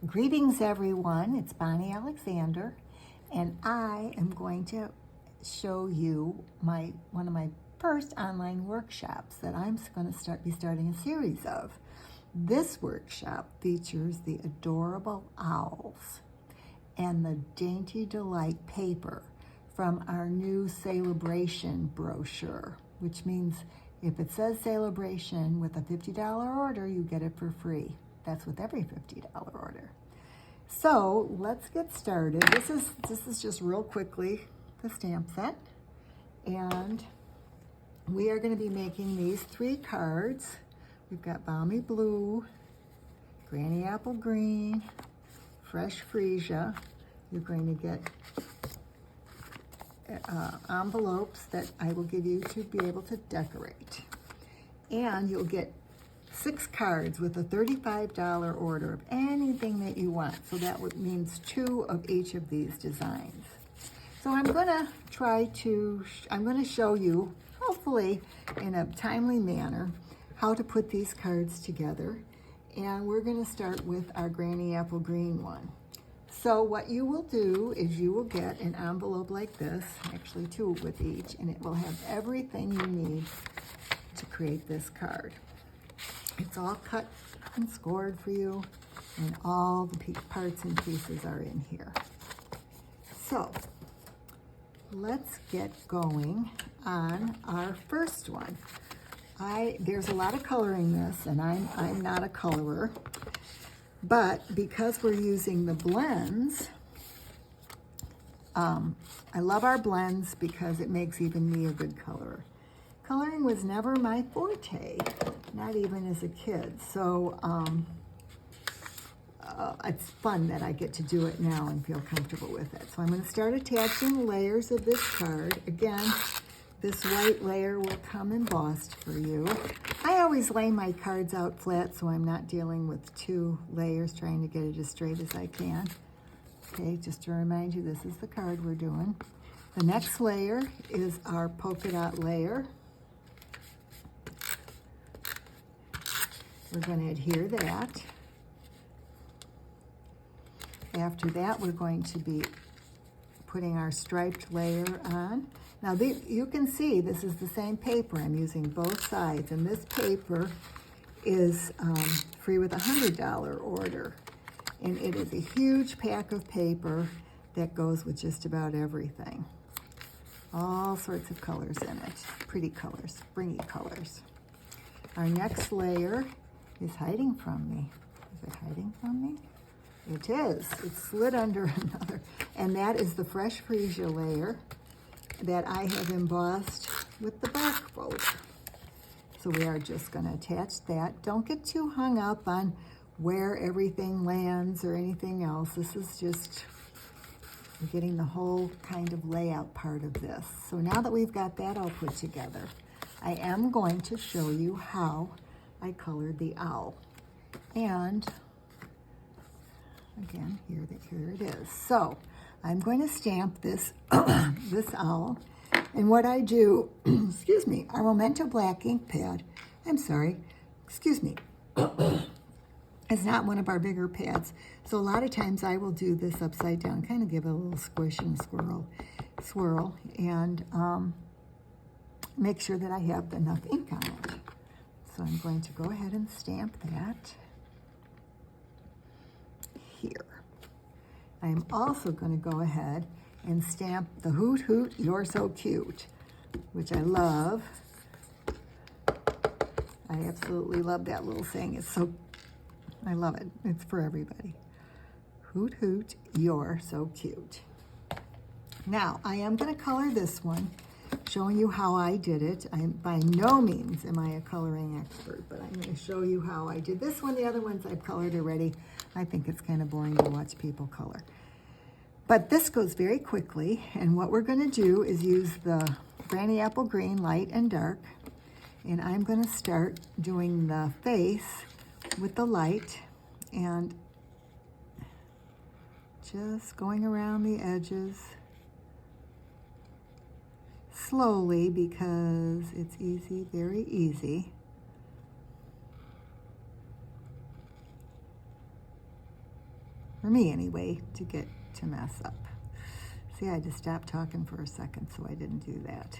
Greetings everyone, it's Bonnie Alexander, and I am going to show you one of my first online workshops that I'm going to be starting a series of. This workshop features the adorable owls and the Dainty Delight paper from our new Celebration brochure, which means if it says Celebration with a $50 order, you get it for free. That's with every $50 order. So let's get started. This is just real quickly the stamp set, and we are going to be making these 3 cards. We've got Balmy Blue, Granny Apple Green, Fresh Freesia. You're going to get envelopes that I will give you to be able to decorate, and you'll get 6 cards with a $35 order of anything that you want. So that means 2 of each of these designs. So I'm going to show you, hopefully in a timely manner, how to put these cards together. And we're going to start with our Granny Apple Green one. So what you will do is you will get an envelope like this, actually 2 with each, and it will have everything you need to create this card. It's all cut and scored for you, and all the parts and pieces are in here. So let's get going on our first one. There's a lot of coloring this, and I'm not a colorer, but because we're using the blends, I love our blends because it makes even me a good colorer. Coloring was never my forte, not even as a kid. So it's fun that I get to do it now and feel comfortable with it. So I'm going to start attaching layers of this card. Again, this white layer will come embossed for you. I always lay my cards out flat so I'm not dealing with 2 layers trying to get it as straight as I can. Okay, just to remind you, this is the card we're doing. The next layer is our polka dot layer. We're going to adhere that. After that, we're going to be putting our striped layer on. Now, you can see this is the same paper. I'm using both sides, and this paper is free with a $100 order. And it is a huge pack of paper that goes with just about everything. All sorts of colors in it. Pretty colors, springy colors. Our next layer is hiding from me. Is it hiding from me? It is. It's slid under another. And that is the Fresh Freesia layer that I have embossed with the bark boat. So we are just going to attach that. Don't get too hung up on where everything lands or anything else. This is just getting the whole kind of layout part of this. So now that we've got that all put together, I am going to show you how I colored the owl. And again, here it is. So I'm going to stamp this this owl. And what I do, excuse me, our Memento black ink pad, it's not one of our bigger pads. So a lot of times I will do this upside down, kind of give it a little squish and swirl, and make sure that I have enough ink on it. So I'm going to go ahead and stamp that here. I'm also going to go ahead and stamp the Hoot Hoot, You're So Cute, which I love. I absolutely love that little thing. I love it. It's for everybody. Hoot Hoot, You're So Cute. Now, I am going to color this one, showing you how I did it. By no means am I a coloring expert, but I'm going to show you how I did this one. The other ones I've colored already. I think it's kind of boring to watch people color. But this goes very quickly, and what we're going to do is use the Granny Apple Green light and dark, and I'm going to start doing the face with the light and just going around the edges slowly because it's easy, very easy. for me anyway, to mess up. See, I just stopped talking for a second, so I didn't do that.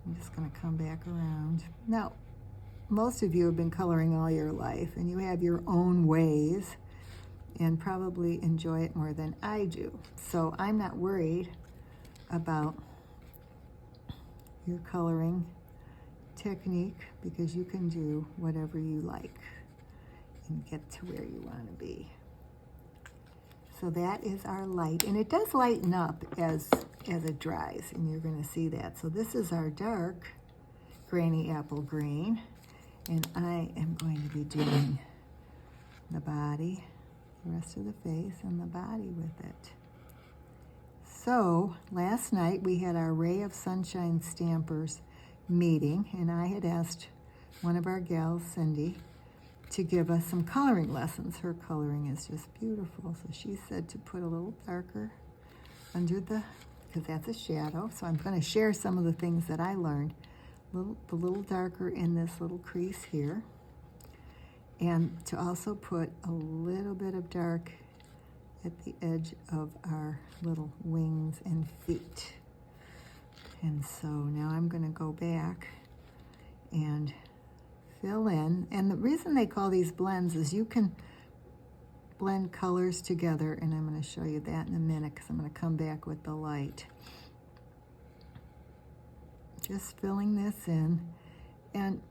I'm just gonna come back around. Now, most of you have been coloring all your life, and you have your own ways, and probably enjoy it more than I do. So I'm not worried about your coloring technique, because you can do whatever you like and get to where you want to be. So that is our light, and it does lighten up as it dries, and you're going to see that. So this is our dark Granny Apple Green, and I am going to be doing the body, the rest of the face, and the body with it. So last night we had our Ray of Sunshine Stampers meeting, and I had asked one of our gals, Cindy, to give us some coloring lessons. Her coloring is just beautiful. So she said to put a little darker under because that's a shadow. So I'm going to share some of the things that I learned. The little darker in this little crease here. And to also put a little bit of dark at the edge of our little wings and feet. And so now I'm going to go back and fill in. And the reason they call these blends is you can blend colors together, and I'm going to show you that in a minute because I'm going to come back with the light. Just filling this in. And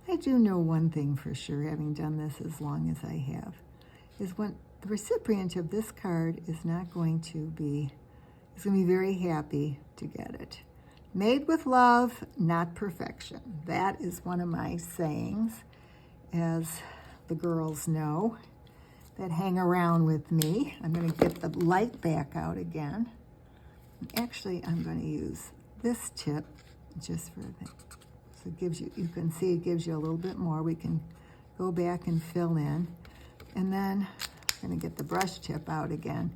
I do know one thing for sure, having done this as long as I have, is when the recipient of this card is not going to be, is going to be very happy to get it. Made with love, not perfection. That is one of my sayings, as the girls know that hang around with me. I'm going to get the light back out again. Actually, I'm going to use this tip just for the, so it gives you can see it gives you a little bit more. We can go back and fill in. And then I'm going to get the brush tip out again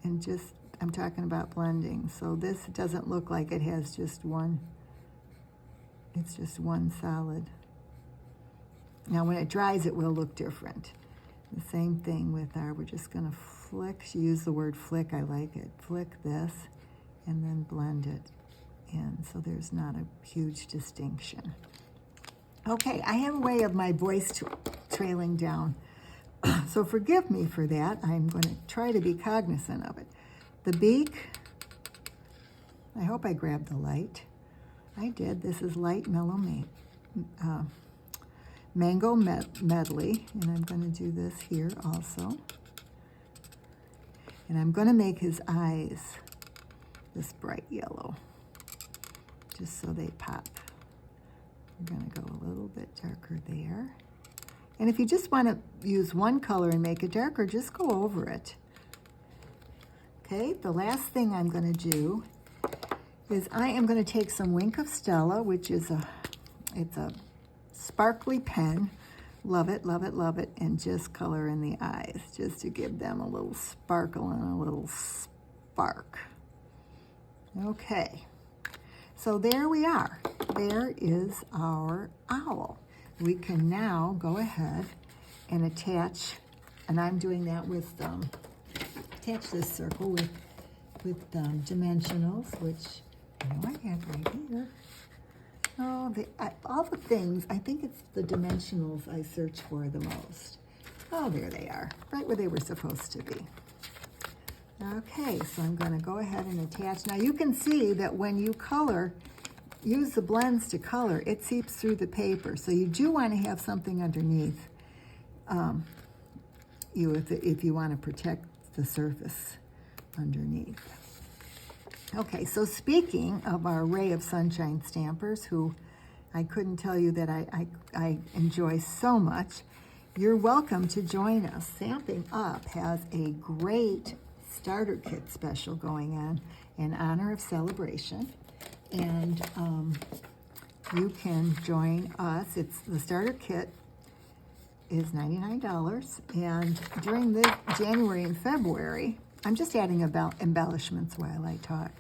and just, I'm talking about blending. So this doesn't look like it has just one, it's just one solid. Now when it dries, it will look different. The same thing with our, we're just gonna flick, she used the word flick, I like it. Flick this and then blend it in, so there's not a huge distinction. Okay, I have a way of my voice trailing down. So forgive me for that. I'm gonna try to be cognizant of it. The beak, I hope I grabbed the light. I did. This is Light Mellow Mango Medley, and I'm going to do this here also. And I'm going to make his eyes this bright yellow, just so they pop. I'm going to go a little bit darker there. And if you just want to use one color and make it darker, just go over it. Okay, the last thing I'm going to do is I am going to take some Wink of Stella, which is it's a sparkly pen. Love it, love it, love it. And just color in the eyes, just to give them a little sparkle and a little spark. Okay, so there we are. There is our owl. We can now go ahead and attach, and I'm doing that with attach this circle with dimensionals, which I know I have right here. Oh, all the things, I think it's the dimensionals I search for the most. Oh, there they are, right where they were supposed to be. Okay, so I'm going to go ahead and attach. Now you can see that when you color, use the blends to color, it seeps through the paper. So you do want to have something underneath if you want to protect the surface underneath. Okay, so speaking of our Ray of Sunshine Stampers, who I couldn't tell you that I enjoy so much, you're welcome to join us. Stampin' Up! Has a great starter kit special going on in honor of celebration, and you can join us. It's the starter kit is $99, and during the January and February, I'm just adding embellishments while I talk.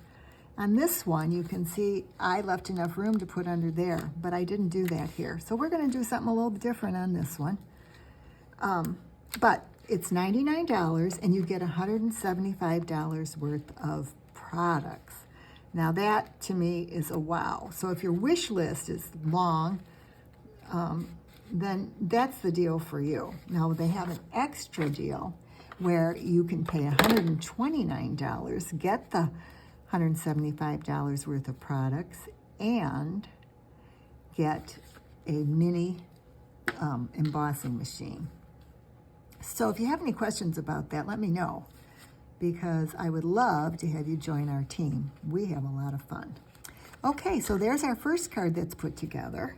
On this one, you can see I left enough room to put under there, but I didn't do that here. So we're going to do something a little bit different on this one. But it's $99 and you get $175 worth of products. Now that to me is a wow. So if your wish list is long, then that's the deal for you. Now they have an extra deal where you can pay $129, get the $175 worth of products, and get a mini embossing machine. So if you have any questions about that, let me know, because I would love to have you join our team. We have a lot of fun. Okay, so there's our first card that's put together,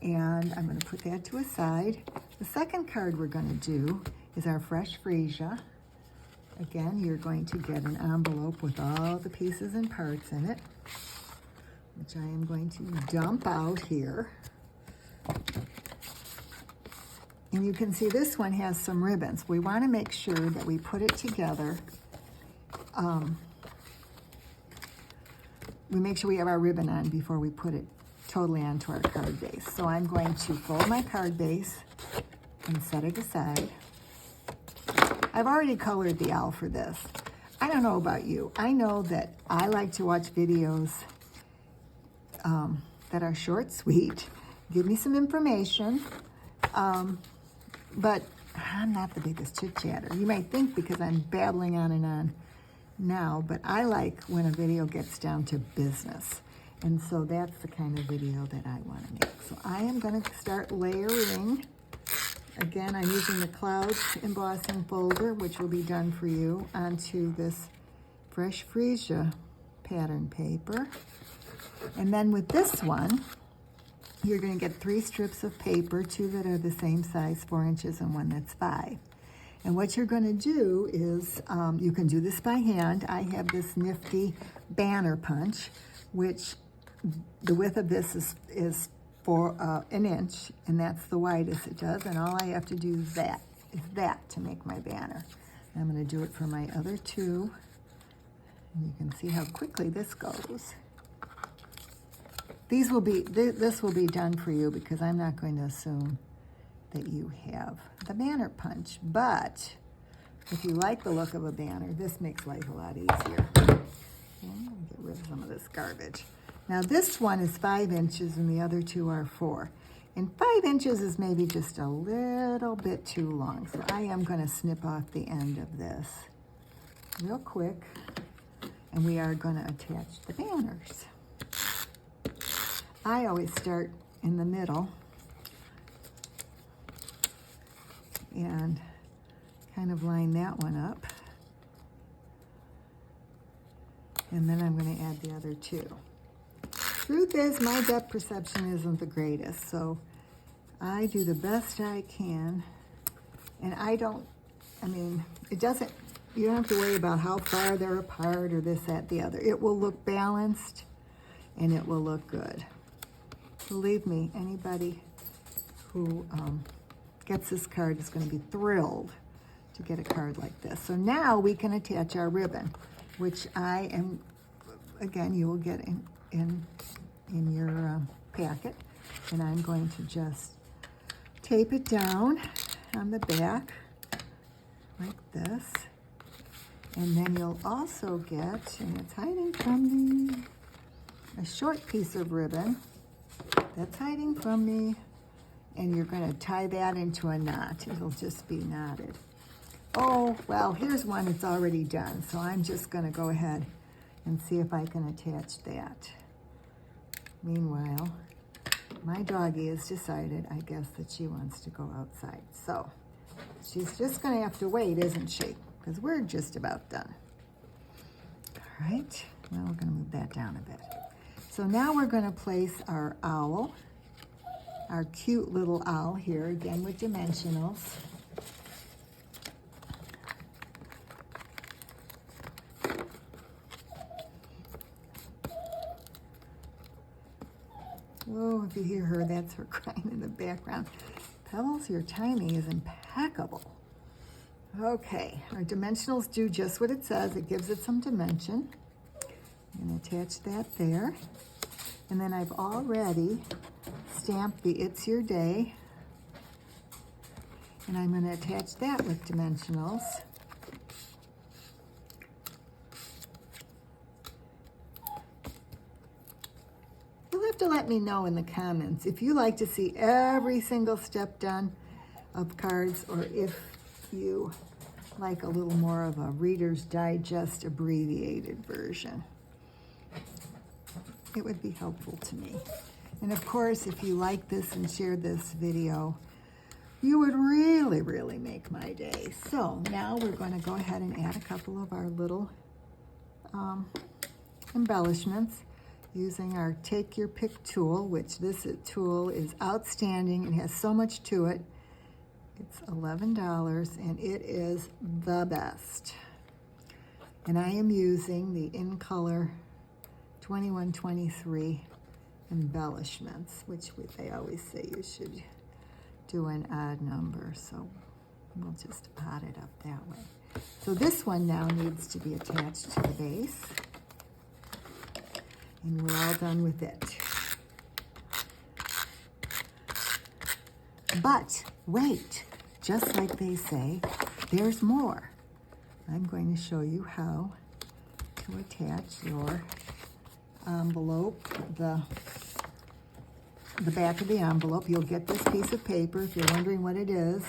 and I'm going to put that to a side. The second card we're going to do is our Fresh Freesia. Again, you're going to get an envelope with all the pieces and parts in it, which I am going to dump out here. And you can see this one has some ribbons. We want to make sure that we put it together. We make sure we have our ribbon on before we put it totally onto our card base. So I'm going to fold my card base and set it aside. I've already colored the owl for this. I don't know about you. I know that I like to watch videos that are short, sweet, give me some information, but I'm not the biggest chit-chatter. You might think because I'm babbling on and on now, but I like when a video gets down to business. And so that's the kind of video that I want to make. So I am going to start layering. Again, I'm using the Clouds embossing folder, which will be done for you, onto this Fresh Freesia pattern paper. And then with this one, you're going to get 3 strips of paper, 2 that are the same size, 4 inches, and 1 that's 5. And what you're going to do is, you can do this by hand. I have this nifty banner punch, which the width of this is for an inch, and that's the widest it does. And all I have to do is that to make my banner. And I'm going to do it for my other 2. And you can see how quickly this goes. This will be done for you because I'm not going to assume that you have the banner punch. But if you like the look of a banner, this makes life a lot easier. Okay, I'm going to get rid of some of this garbage. Now this one is 5 inches and the other 2 are 4. And 5 inches is maybe just a little bit too long. So I am going to snip off the end of this real quick. And we are going to attach the banners. I always start in the middle and kind of line that one up. And then I'm going to add the other 2. Truth is, my depth perception isn't the greatest, so I do the best I can. And it doesn't, you don't have to worry about how far they're apart or this, that, the other. It will look balanced and it will look good. Believe me, anybody who gets this card is going to be thrilled to get a card like this. So now we can attach our ribbon, which I am, again, you will get in your packet. And I'm going to just tape it down on the back like this. And then you'll also get, and it's hiding from me, a short piece of ribbon that's hiding from me, and you're going to tie that into a knot. It'll just be knotted. Oh, well, here's one that's already done, so I'm just going to go ahead and see if I can attach that. Meanwhile, my doggie has decided, I guess, that she wants to go outside. So she's just going to have to wait, isn't she? Because we're just about done. All right, now we're going to move that down a bit. So now we're going to place our owl, our cute little owl here, again with dimensionals. Oh, if you hear her, that's her crying in the background. Pebbles, your timing is impeccable. Okay, our dimensionals do just what it says. It gives it some dimension. I'm going to attach that there. And then I've already stamped the It's Your Day. And I'm going to attach that with dimensionals. You'll have to let me know in the comments if you like to see every single step done of cards, or if you like a little more of a Reader's Digest abbreviated version. It would be helpful to me. And of course, if you like this and share this video, you would really, really make my day. So now we're going to go ahead and add a couple of our little embellishments using our Take Your Pick tool, which this tool is outstanding. It has so much to it. It's $11 and it is the best. And I am using the In Color 2123 embellishments, which they always say you should do an odd number, so we'll just odd it up that way. So this one now needs to be attached to the base, and we're all done with it. But wait, just like they say, there's more. I'm going to show you how to attach your envelope, the back of the envelope. You'll get this piece of paper. If you're wondering what it is,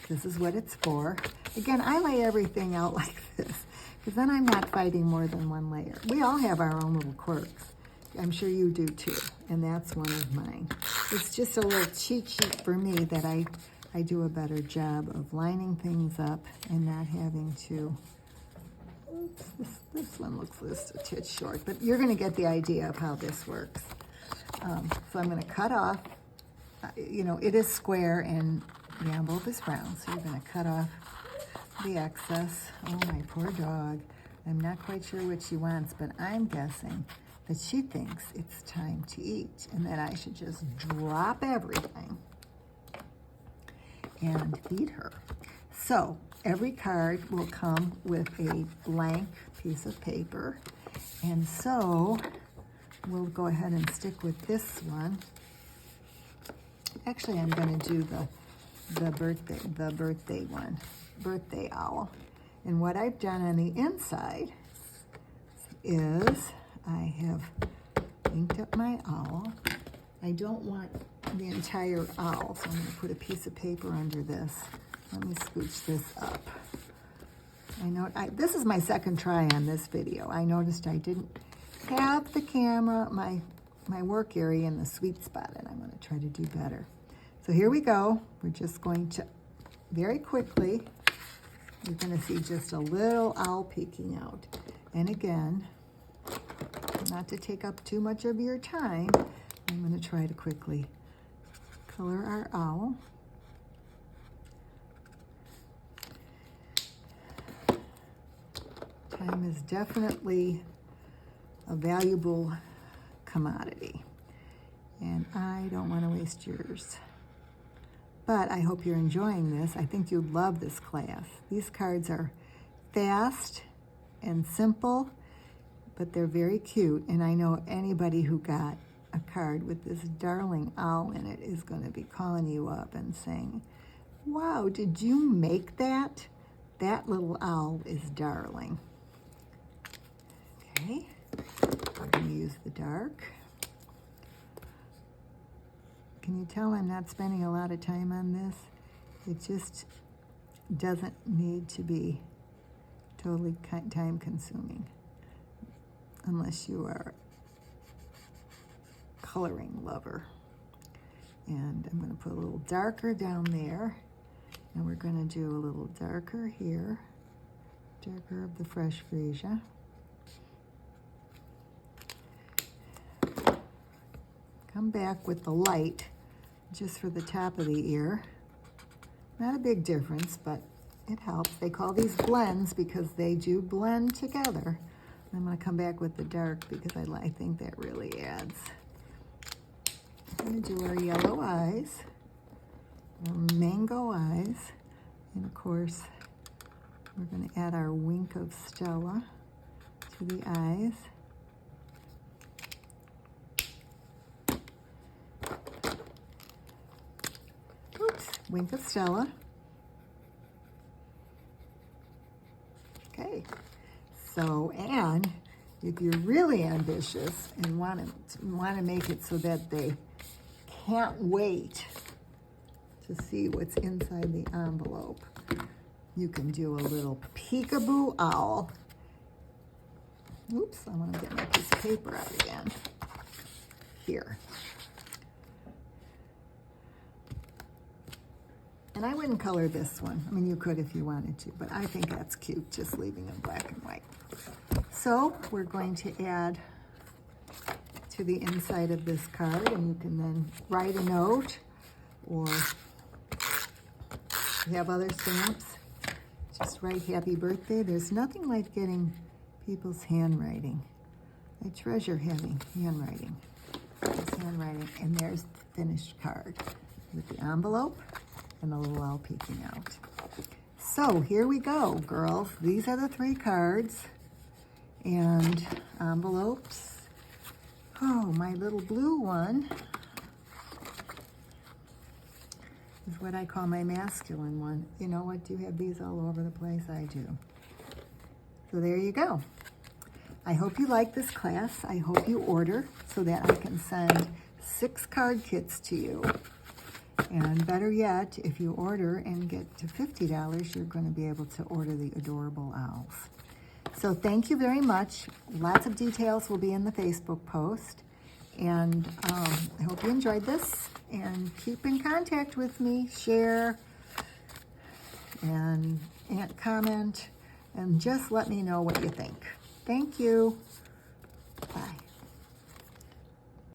this is what it's for. Again, I lay everything out like this, because then I'm not fighting more than one layer. We all have our own little quirks. I'm sure you do too, and that's one of mine. It's just a little cheat sheet for me that I do a better job of lining things up and not having to. Oops, this one looks just a tit short, but you're going to get the idea of how this works. So I'm going to cut off, you know, it is square and the envelope is round, so you're going to cut off the excess. Oh, my poor dog. I'm not quite sure what she wants, but I'm guessing that she thinks it's time to eat and that I should just drop everything and feed her. So every card will come with a blank piece of paper, and so we'll go ahead and stick with this one. Actually, I'm going to do the birthday one, birthday owl. And what I've done on the inside is I have inked up my owl. I don't want the entire owl, so I'm going to put a piece of paper under this. Let me scooch this up. This is my second try on this video. I noticed I didn't have the camera, my work area in the sweet spot, and I'm going to try to do better. So here we go. We're just going to, very quickly, you're going to see just a little owl peeking out. And again, not to take up too much of your time, I'm going to try to quickly color our owl. Time is definitely a valuable commodity, and I don't want to waste yours. But I hope you're enjoying this. I think you'll love this class. These cards are fast and simple, but they're very cute, and I know anybody who got a card with this darling owl in it is going to be calling you up and saying, wow, did you make that? That little owl is darling. Okay, I'm going to use the dark. Can you tell I'm not spending a lot of time on this? It just doesn't need to be totally time consuming unless you are a coloring lover. And I'm going to put a little darker down there, and we're going to do a little darker here, darker of the fresh freesia. Come back with the light just for the top of the ear. Not a big difference, but it helps. They call these blends because they do blend together. I'm going to come back with the dark because I think that really adds. I'm going to do our yellow eyes, our mango eyes, and of course we're going to add our wink of Stella to the eyes. Oops, wink of Stella. Okay, so, and if you're really ambitious and want to make it so that they can't wait to see what's inside the envelope, you can do a little peekaboo owl. Oops, I want to get my piece of paper out again. Here. And I wouldn't color this one. I mean, you could if you wanted to, but I think that's cute, just leaving it black and white. So we're going to add to the inside of this card, and you can then write a note, or you have other stamps. Just write happy birthday. There's nothing like getting people's handwriting. I treasure having handwriting. This handwriting, and there's the finished card with the envelope and the little owl peeking out. So here we go, girls. These are the 3 cards and envelopes. Oh, my little blue one is what I call my masculine one. You know what? Do you have these all over the place? I do. So there you go. I hope you like this class. I hope you order so that I can send 6 card kits to you. And better yet, if you order and get to $50, you're going to be able to order the adorable owls. So thank you very much. Lots of details will be in the Facebook post. And I hope you enjoyed this. And keep in contact with me. Share and comment. And just let me know what you think. Thank you.